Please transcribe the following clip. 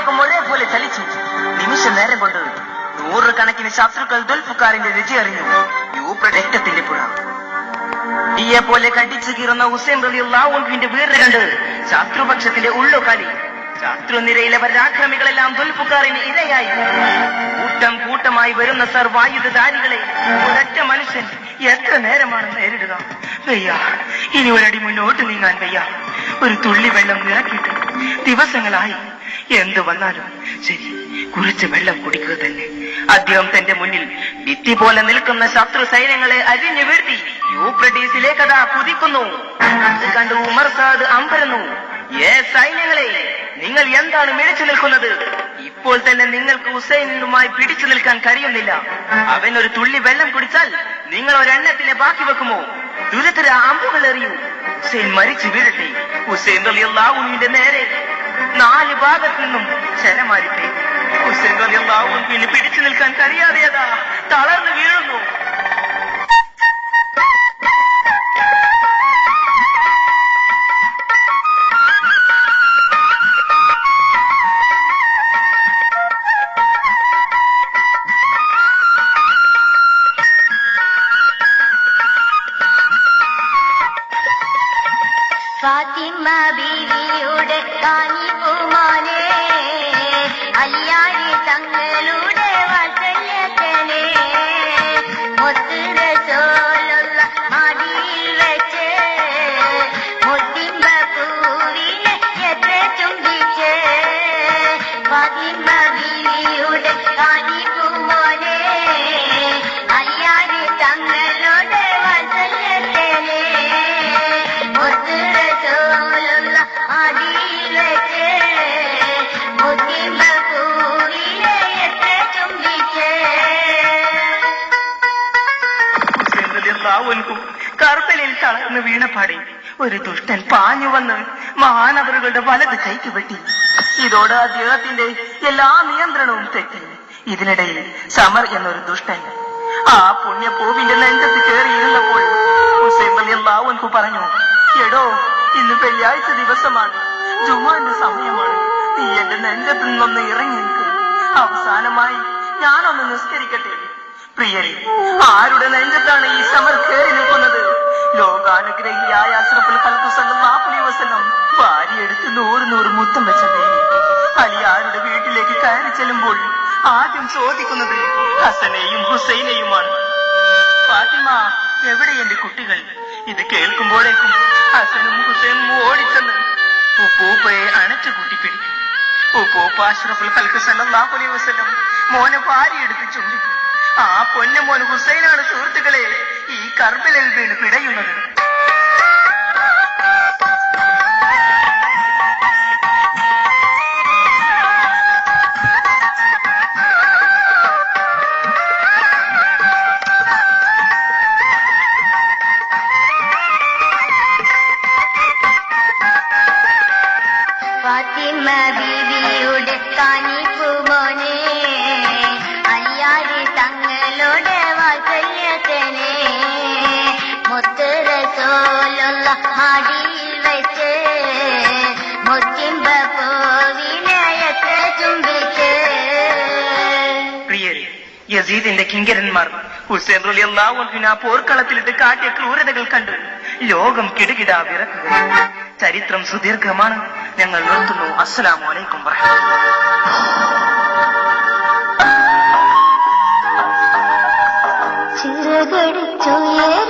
മേഘം ഒരേപോലെ ചലിച്ചു. നിമിഷ നേരം കൊണ്ട് 100 കണക്കിന് ശത്രുക്കൾ ദുൽഫുക്കാറിന്റെ രുചി അറിഞ്ഞു. രക്തത്തിന്റെ പുഴ തീയെ പോലെ കടിച്ചു കീറുന്ന ഹുസൈൻ റളിയല്ലാഹു അൻഹുവിന്റെ വീട് കണ്ട് ശത്രുപക്ഷത്തിന്റെ ഉള്ളുകാലി. ശത്രുനിരയിലെ പരാക്രമികളെല്ലാം ദുൽഫുക്കാറിന് ഇരയായി. കൂട്ടം കൂട്ടമായി വരുന്ന സർവായുധധാരികളെ ഒരൊറ്റ മനുഷ്യൻ എത്ര നേരമാണ് നേരിടുക? വയ്യ, ഇനി ഒരടി മുന്നോട്ട് നീങ്ങാൻ വയ്യ. ഒരു തുള്ളി വെള്ളം നിറക്കിയിട്ട് ദിവസങ്ങളായി. എന്തു വന്നാലും ശരി, കുറച്ച് വെള്ളം കുടിക്കുക തന്നെ. അദ്ദേഹം തന്റെ മുന്നിൽ ഭിത്തി പോലെ നിൽക്കുന്ന ശത്രു സൈന്യങ്ങളെ അരിഞ്ഞു വീഴ്ത്തി യൂഫ്രട്ടീസിലേക്കതാ കുതിക്കുന്നു. അത് കണ്ട് ഉമർ സാദ് അമ്പരന്നു. സൈന്യങ്ങളെ, നിങ്ങൾ എന്താണ് മിഴിച്ചു നിൽക്കുന്നത്? ഇപ്പോൾ തന്നെ നിങ്ങൾക്ക് ഹുസൈനുമായി പിടിച്ചു നിൽക്കാൻ കഴിയുന്നില്ല. അവൻ ഒരു തുള്ളി വെള്ളം കുടിച്ചാൽ നിങ്ങൾ ഒരെണ്ണത്തിനെ ബാക്കി വെക്കുമോ? ദുരിതര അമ്പുകൾ എറിയൂ. ഹുസൈൻ മരിച്ചു വീഴട്ടെ. ഹുസൈൻ റളിയല്ലാഹു അൻഹുവിന്റെ നേരെ 4 ഭാഗത്തു നിന്നും ശരമാരി പെയ്തു. ഹുസൈൻ റളിയല്ലാഹു അൻഹുവിന് പിടിച്ചു നിൽക്കാൻ കഴിയാതെയതാ തളർന്നു വീഴുന്നു. ഫാത്തിമ ബീവിയുടെ കാനിപ്പുമാനെ, അലിയാരി തങ്ങളുടെ വാത്സല്യത്തിനെ, മുത്ത് റസൂലുള്ള മടിയിൽ വെച്ച് മുത്തിമ്പ പൂവിനെ എത്ര ചുംബിച്ച്. ഫാത്തിമ ബീവിയുടെ കാനിപ്പുമാനെ, അലിയാരി തങ്ങളുടെ വാത്സല്യത്തിനെ, മുത്ത് കർബലയിൽ തളർന്ന് വീണപാടെ ഒരു ദുഷ്ടൻ പാഞ്ഞു വന്ന് മഹാനവറുകളുടെ വലത് കൈക്ക് വെട്ടി. ഇതോടെ അദ്ദേഹത്തിന്റെ എല്ലാ നിയന്ത്രണവും തെറ്റി. ഇതിനിടയിൽ സമർ എന്നൊരു ദുഷ്ടൻ ആ പുണ്യപ്പൂവിന്റെ നെഞ്ചത്ത് കയറിയിരുന്നപ്പോൾ ഹുസൈൻ റളിയല്ലാഹു അൻഹു പറഞ്ഞു, എടോ, ഇന്ന് വെള്ളിയാഴ്ച ദിവസമാണ്, ജുമുഅന്റെ സമയമാണ്. നീ എന്റെ നെഞ്ചത്ത് നിന്നൊന്ന് ഇറങ്ങി നിൽക്കും. അവസാനമായി ഞാനൊന്ന് നിസ്കരിക്കട്ടെ. പ്രിയരെ, ആരുടെ നെഞ്ചത്താണ് ഈ സമർ കയറി നിൽക്കുന്നത്? ലോകാനുഗ്രഹിയായ അഷ്റഫുൽ ഖൽഖ് സല്ലല്ലാഹു അലൈഹി വസല്ലം ഭാര്യയെടുത്ത് 100 മുത്തം വെച്ച ദേവി അലിയാരുടെ വീട്ടിലേക്ക് കയറി ചെല്ലുമ്പോൾ ആദ്യം ചോദിക്കുന്നത് ഹസനെയും ഹുസൈനെയുമാണ്. ഫാത്തിമ, എവിടെ എന്റെ കുട്ടികൾ? ഇത് കേൾക്കുമ്പോഴേക്കും ഹസനും ഹുസൈനും ഓടിച്ചെന്ന് ഉപ്പൂപ്പയെ അണച്ചു കൂട്ടിപ്പിടിക്കും. ഉപ്പൂപ്പ അഷ്റഫുൽ ഖൽഖ് സല്ലല്ലാഹു അലൈഹി വസല്ലം മോനെ ഭാര്യയെടുത്ത് ചുംബിക്കും. ആ പൊന്നുമോൻ ഹുസൈനാണ് സുഹൃത്തുക്കളെ ഈ കർബലയിൽ വീണ് പിടയുന്നത്. ഫാത്തിമ ബീവിയുടെ കാനിപ്പുമോനെ, അലിയാരി തങ്ങളുടെ വാത്സല്യത്തിനെ, മുത്ത് റസൂലുള്ള മടിയിൽ വെച്ച് മുത്തിമ്പ പൂവിനെ എത്ര ചുംബിച്ച്. പ്രിയരെ, യസീദിന്റെ കിങ്കരന്മാർ ഹുസൈൻ റളിയല്ലാഹു അൻഹുവിനെ പോർക്കളത്തിലിട്ട് കാട്ടിയ ക്രൂരതകൾ കണ്ട് ലോകം കിടുകിടാ വിറക്കുക. ചരിത്രം സുദീർഘമാണ്. ഞങ്ങൾ നിർത്തുന്നു. അസ്സലാമു അലൈക്കും വറഹ്മത്തുള്ളാഹി. ചിറകടിച്ചുയർ